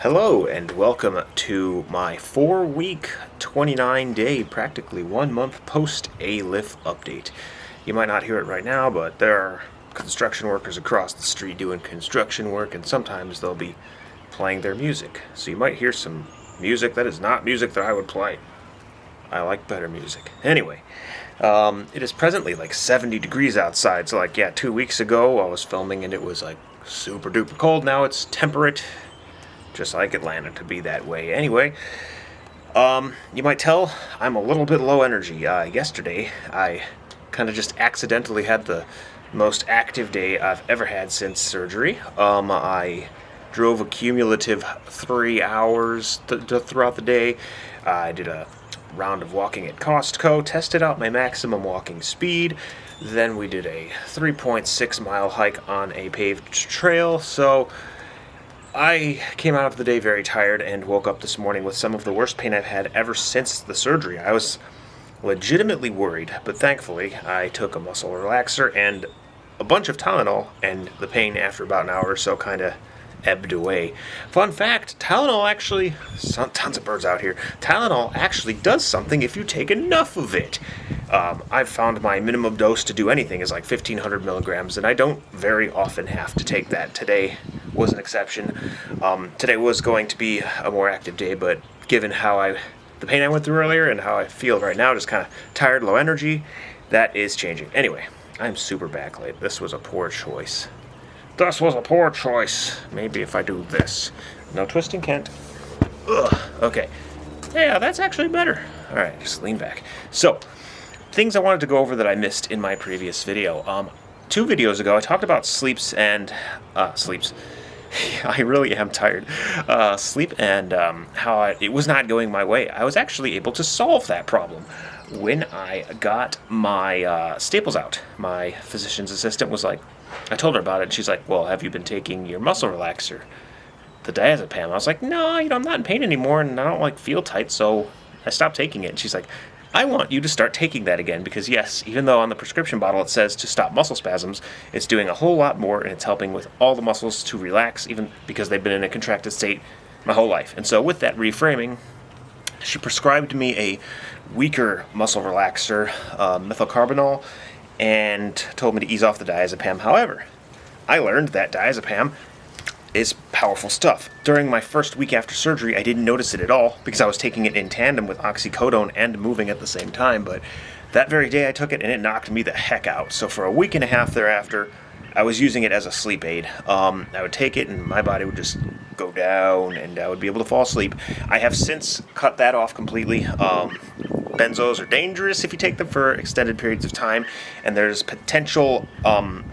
Hello and welcome to my 4-week, 29-day, practically 1-month post-ALIF update. You might not hear it right now, but there are construction workers across the street doing construction work, and sometimes they'll be playing their music. So you might hear some music that is not music that I would play. I like better music. Anyway, it is presently like 70 degrees outside, so 2 weeks ago I was filming and it was like super duper cold. Now it's temperate. Just like Atlanta to be that way. Anyway, you might tell I'm a little bit low energy. Yesterday, I kind of just accidentally had the most active day I've ever had since surgery. I drove a cumulative 3 hours throughout the day. I did a round of walking at Costco, tested out my maximum walking speed. Then we did a 3.6 mile hike on a paved trail. So I came out of the day very tired and woke up this morning with some of the worst pain I've had ever since the surgery. I was legitimately worried, but thankfully I took a muscle relaxer and a bunch of Tylenol, and the pain after about an hour or so kind of ebbed away. Fun fact, Tylenol actually, tons of birds out here, Tylenol actually does something if you take enough of it. I've found my minimum dose to do anything is like 1,500 milligrams, and I don't very often have to take that. Today was an exception. Today was going to be a more active day, but given the pain I went through earlier and how I feel right now, just kind of tired, low energy, that is changing. Anyway, I'm super backlit. This was a poor choice. This was a poor choice. Maybe if I do this. No twisting, Kent. Ugh. Okay. Yeah, that's actually better. All right, just lean back. So, things I wanted to go over that I missed in my previous video. 2 videos ago, I talked about sleeps. I really am tired. Sleep and how it was not going my way. I was actually able to solve that problem when I got my staples out. My physician's assistant was like, I told her about it, and she's like, well, have you been taking your muscle relaxer, the diazepam? I was like, no, I'm not in pain anymore, and I don't feel tight, so I stopped taking it. And she's like, I want you to start taking that again, because yes, even though on the prescription bottle it says to stop muscle spasms, it's doing a whole lot more, and it's helping with all the muscles to relax, even because they've been in a contracted state my whole life. And so with that reframing, she prescribed me a weaker muscle relaxer, methylcarbamol, and told me to ease off the diazepam. However, I learned that diazepam is powerful stuff. During my first week after surgery, I didn't notice it at all because I was taking it in tandem with oxycodone and moving at the same time, but that very day I took it and it knocked me the heck out. So for a week and a half thereafter, I was using it as a sleep aid. I would take it and my body would just go down and I would be able to fall asleep. I have since cut that off completely. Benzos are dangerous if you take them for extended periods of time, and there's potential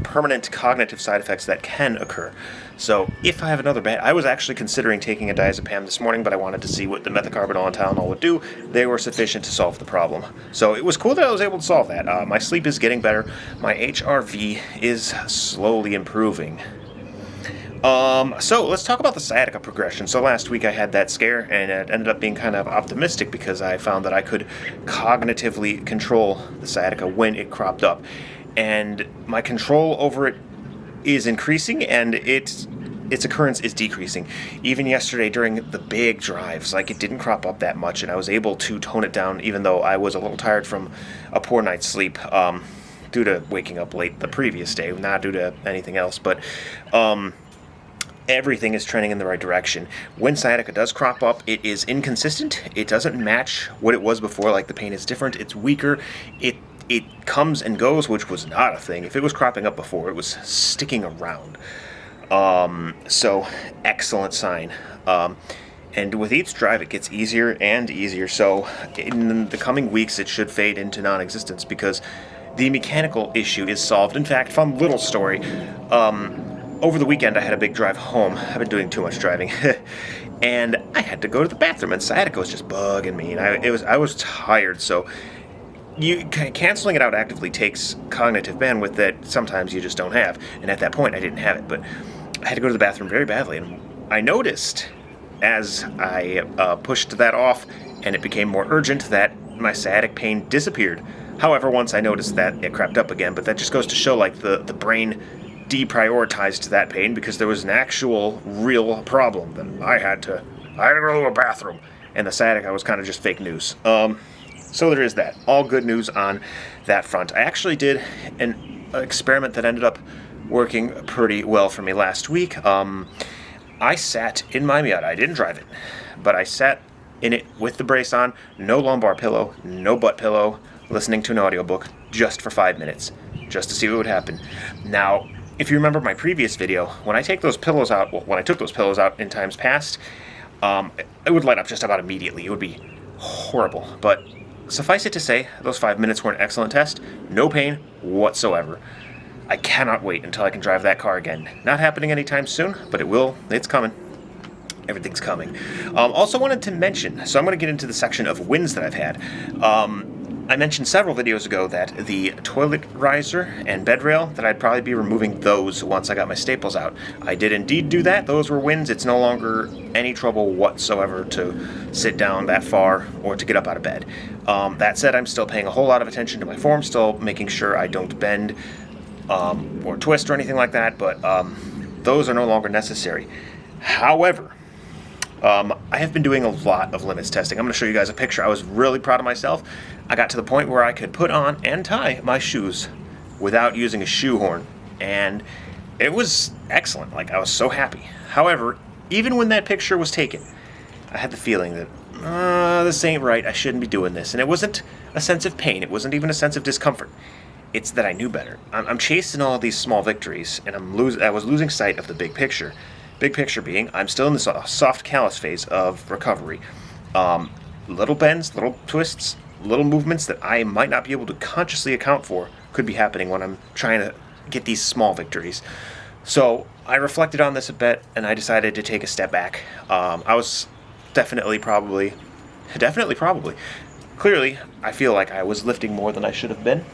permanent cognitive side effects that can occur. So if I have another I was actually considering taking a diazepam this morning, but I wanted to see what the methylcarbamol and Tylenol would do. They were sufficient to solve the problem. So it was cool that I was able to solve that. My sleep is getting better. My HRV is slowly improving. So let's talk about the sciatica progression. So last week I had that scare, and it ended up being kind of optimistic because I found that I could cognitively control the sciatica when it cropped up. And my control over it is increasing, and its occurrence is decreasing. Even yesterday during the big drives, it didn't crop up that much, and I was able to tone it down even though I was a little tired from a poor night's sleep, due to waking up late the previous day, not due to anything else, but everything is trending in the right direction. When sciatica does crop up, it is inconsistent. It doesn't match what it was before. The pain is different. It's weaker. It comes and goes, which was not a thing. If it was cropping up before, it was sticking around. So excellent sign. And with each drive, it gets easier and easier. So in the coming weeks, it should fade into non-existence because the mechanical issue is solved. In fact, fun little story. Over the weekend, I had a big drive home. I've been doing too much driving. And I had to go to the bathroom, and sciatica was just bugging me. And I was tired, so canceling it out actively takes cognitive bandwidth that sometimes you just don't have. And at that point, I didn't have it. But I had to go to the bathroom very badly. And I noticed as I pushed that off and it became more urgent that my sciatic pain disappeared. However, once I noticed that, it crept up again. But that just goes to show, the brain deprioritized that pain because there was an actual real problem that I had to go to a bathroom. And the sciatica was kind of just fake news. So there is that. All good news on that front. I actually did an experiment that ended up working pretty well for me last week. I sat in my Miata. I didn't drive it, but I sat in it with the brace on, no lumbar pillow, no butt pillow, listening to an audiobook just for 5 minutes, just to see what would happen. Now, if you remember my previous video, when I took those pillows out in times past, it would light up just about immediately. It would be horrible. But suffice it to say, those 5 minutes were an excellent test. No pain whatsoever. I cannot wait until I can drive that car again. Not happening anytime soon, but it will. It's coming. Everything's coming. Also wanted to mention, so I'm going to get into the section of wins that I've had. I mentioned several videos ago that the toilet riser and bed rail, that I'd probably be removing those once I got my staples out. I did indeed do that. Those were wins. It's no longer any trouble whatsoever to sit down that far or to get up out of bed. That said, I'm still paying a whole lot of attention to my form, still making sure I don't bend or twist or anything like that, but those are no longer necessary. However, I have been doing a lot of limits testing. I'm going to show you guys a picture. I was really proud of myself. I got to the point where I could put on and tie my shoes without using a shoe horn, and it was excellent. Like, I was so happy. However, even when that picture was taken, I had the feeling that this ain't right. I shouldn't be doing this. And it wasn't a sense of pain. It wasn't even a sense of discomfort. It's that I knew better. I'm chasing all these small victories, and I was losing sight of the big picture. Big picture being, I'm still in the soft callus phase of recovery. Little bends, little twists, little movements that I might not be able to consciously account for could be happening when I'm trying to get these small victories. So I reflected on this a bit, and I decided to take a step back. I was definitely, probably. Clearly, I feel like I was lifting more than I should have been.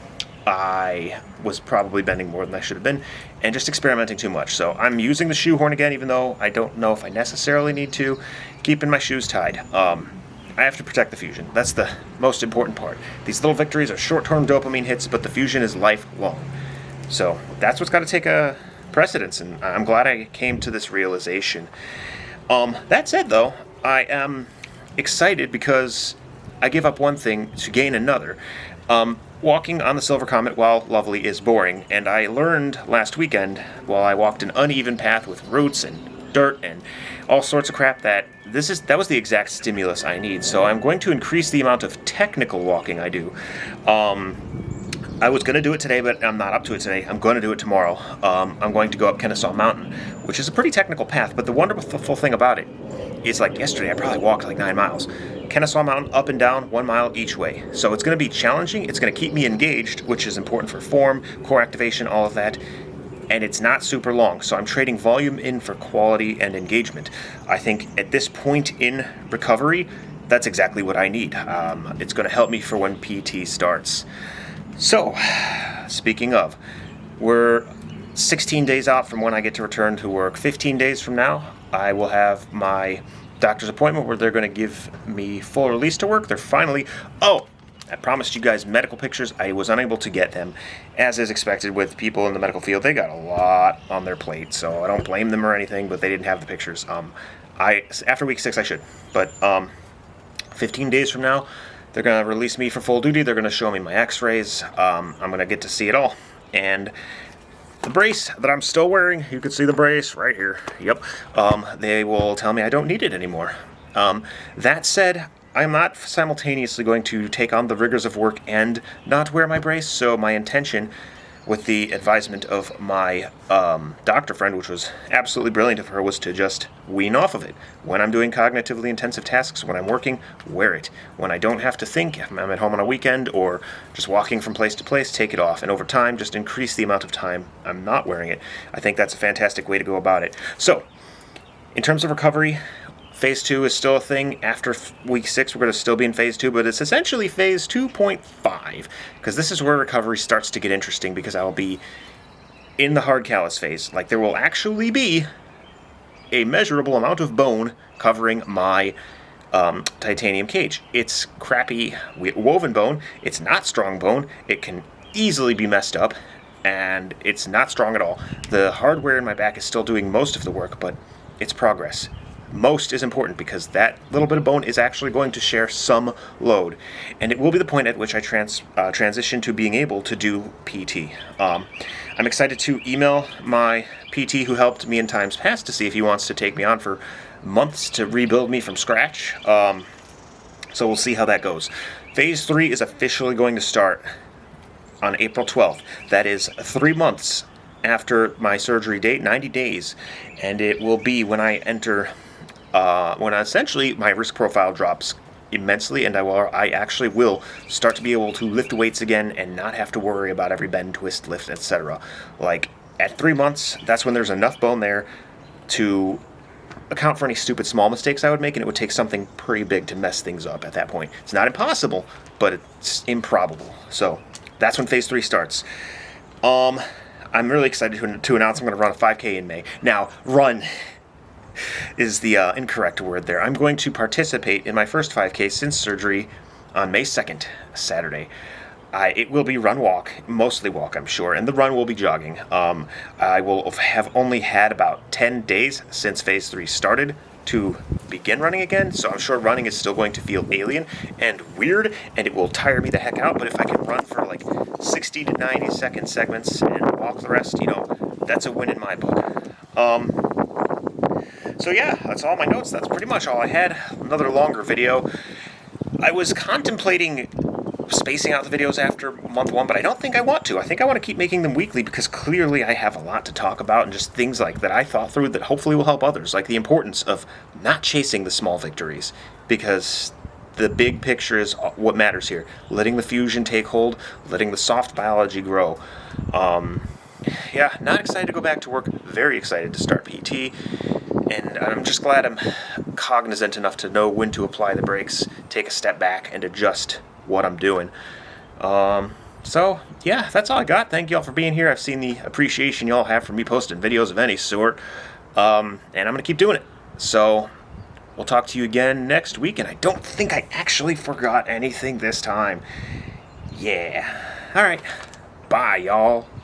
I was probably bending more than I should have been, and just experimenting too much. So I'm using the shoehorn again, even though I don't know if I necessarily need to. Keeping my shoes tied. I have to protect the fusion. That's the most important part. These little victories are short-term dopamine hits, but the fusion is lifelong. So that's what's got to take a precedence, and I'm glad I came to this realization. That said, though, I am excited because I give up one thing to gain another. Walking on the Silver Comet, while lovely, is boring, and I learned last weekend, while I walked an uneven path with roots and dirt and all sorts of crap, that that was the exact stimulus I need. So I'm going to increase the amount of technical walking I do. I was going to do it today, but I'm not up to it today. I'm going to do it tomorrow. I'm going to go up Kennesaw Mountain, which is a pretty technical path, but the wonderful thing about it is, like yesterday, I probably walked like 9 miles. Kennesaw Mountain, up and down, 1 mile each way. So it's going to be challenging. It's going to keep me engaged, which is important for form, core activation, all of that. And it's not super long. So I'm trading volume in for quality and engagement. I think at this point in recovery, that's exactly what I need. It's going to help me for when PT starts. So, speaking of, we're 16 days out from when I get to return to work. 15 days from now, I will have my doctor's appointment where they're going to give me full release to work. They're finally... I promised you guys medical pictures. I was unable to get them, as is expected with people in the medical field. They got a lot on their plate, so I don't blame them or anything, but they didn't have the pictures. After week 6, I should. But 15 days from now, they're going to release me for full duty. They're going to show me my x-rays. I'm going to get to see it all. And the brace that I'm still wearing, you can see the brace right here. Yep. They will tell me I don't need it anymore. That said, I'm not simultaneously going to take on the rigors of work and not wear my brace, so my intention, with the advisement of my doctor friend, which was absolutely brilliant of her, was to just wean off of it. When I'm doing cognitively intensive tasks, when I'm working, wear it. When I don't have to think, if I'm at home on a weekend or just walking from place to place, take it off. And over time, just increase the amount of time I'm not wearing it. I think that's a fantastic way to go about it. So, in terms of recovery, Phase 2 is still a thing. After week 6, we're going to still be in Phase 2, but it's essentially Phase 2.5, because this is where recovery starts to get interesting, because I will be in the hard callus phase. Like, there will actually be a measurable amount of bone covering my titanium cage. It's crappy woven bone. It's not strong bone. It can easily be messed up, and it's not strong at all. The hardware in my back is still doing most of the work, but it's progress. Most is important because that little bit of bone is actually going to share some load, and it will be the point at which I transition to being able to do PT. I'm excited to email my PT who helped me in times past to see if he wants to take me on for months to rebuild me from scratch. So we'll see how that goes. Phase 3 is officially going to start on April 12th. That is 3 months after my surgery date, 90 days, and it will be when I enter, when essentially my risk profile drops immensely, and I actually will start to be able to lift weights again and not have to worry about every bend, twist, lift, etc. Like, at 3 months, that's when there's enough bone there to account for any stupid small mistakes I would make, and it would take something pretty big to mess things up at that point. It's not impossible, but it's improbable. So that's when phase 3 starts. I'm really excited to announce I'm going to run a 5K in May. Now, run is the incorrect word there. I'm going to participate in my first 5K since surgery on May 2nd, Saturday. It will be run-walk, mostly walk, I'm sure, and the run will be jogging. I will have only had about 10 days since phase 3 started to begin running again, so I'm sure running is still going to feel alien and weird, and it will tire me the heck out, but if I can run for like 60 to 90 second segments and walk the rest, that's a win in my book. So yeah, that's all my notes. That's pretty much all I had. Another longer video. I was contemplating spacing out the videos after month 1, but I don't think I want to. I think I want to keep making them weekly because clearly I have a lot to talk about and just things like that I thought through that hopefully will help others, like the importance of not chasing the small victories, because the big picture is what matters here. Letting the fusion take hold, letting the soft biology grow. Yeah, not excited to go back to work, very excited to start PT, and I'm just glad I'm cognizant enough to know when to apply the brakes, take a step back, and adjust what I'm doing. So yeah, that's all I got. Thank y'all for being here. I've seen the appreciation y'all have for me posting videos of any sort, and I'm gonna keep doing it. So we'll talk to you again next week, and I don't think I actually forgot anything this time. Yeah. All right. Bye, y'all.